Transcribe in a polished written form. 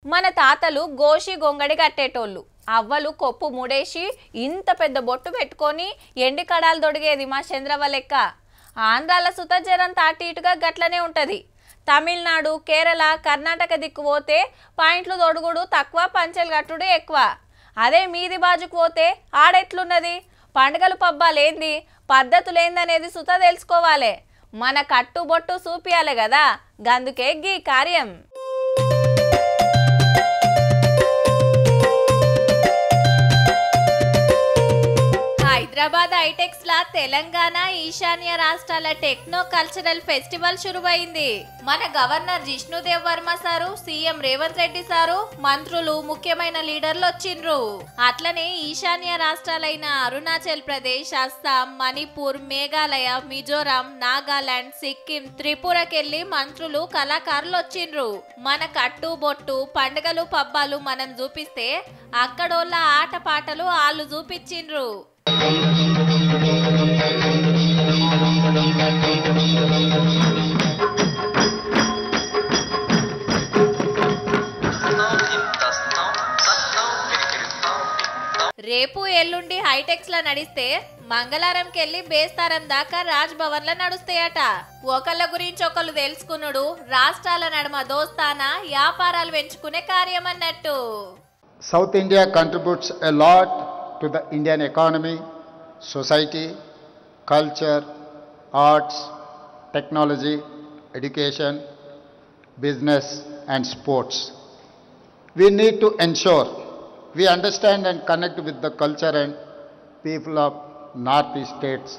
మన తాతలు గోషి గొంగడి కట్టేటోళ్ళు. అవ్వలు కొప్పు ముడేసి ఇంత పెద్ద బొట్టు పెట్టుకొని ఎండి కడాలు దొడిగేది మా చంద్రవ్వ లెక్క. ఆంధ్రాల సుతజరం తాటిటుగా గట్లనే ఉంటది. తమిళనాడు, కేరళ, కర్ణాటక దిక్కు పోతే పాయింట్లు దొడుగుడు తక్కువ, పంచెలు కట్టుడు ఎక్కువ. అదే మీది బాజుకు పోతే ఆడెట్లున్నది? పండుగలు పబ్బాలేంది, పద్ధతులేందనేది సుత తెలుసుకోవాలి. మన కట్టుబొట్టు చూపియాలి కదా, గందుకే గీ కార్యం. హైదరాబాద్ ఐటెక్స్ లా తెలంగాణ, ఈశాన్య రాష్ట్రాల టెక్నో కల్చరల్ ఫెస్టివల్ శురువైంది. మన governor Jishnu Dev Varma sir, CM Revanth Reddy sir, మంత్రులు, ముఖ్యమైన లీడర్లు వచ్చిండ్రు. అట్లనే ఈశాన్య రాష్ట్రాలైన అరుణాచల్ ప్రదేశ్, అస్సాం, మణిపూర్, మేఘాలయ, మిజోరాం, నాగాలాండ్, సిక్కిం, త్రిపురకెళ్లి మంత్రులు, కళాకారులు వచ్చిండ్రు. మన కట్టు బొట్టు, పండుగలు పబ్బాలు మనం చూపిస్తే అక్కడోళ్ళ ఆట పాటలు వాళ్ళు చూపించిండ్రు. రేపు ఎల్లుండి హైటెక్స్ లా నడిస్తే మంగళారంకెళ్ళి బేస్తారం దాకా రాజ్ భవన్ లా నడుస్తాయట. ఒకళ్ళ గురించి ఒకళ్ళు తెలుసుకునుడు, రాష్ట్రాల నడుమ దోస్తానా, వ్యాపారాలు పెంచుకునే కార్యం అన్నట్టు. South India contributes a lot to the Indian economy, society, culture, arts, technology, education, business and sports. We need to ensure we understand and connect with the culture and people of Northeast states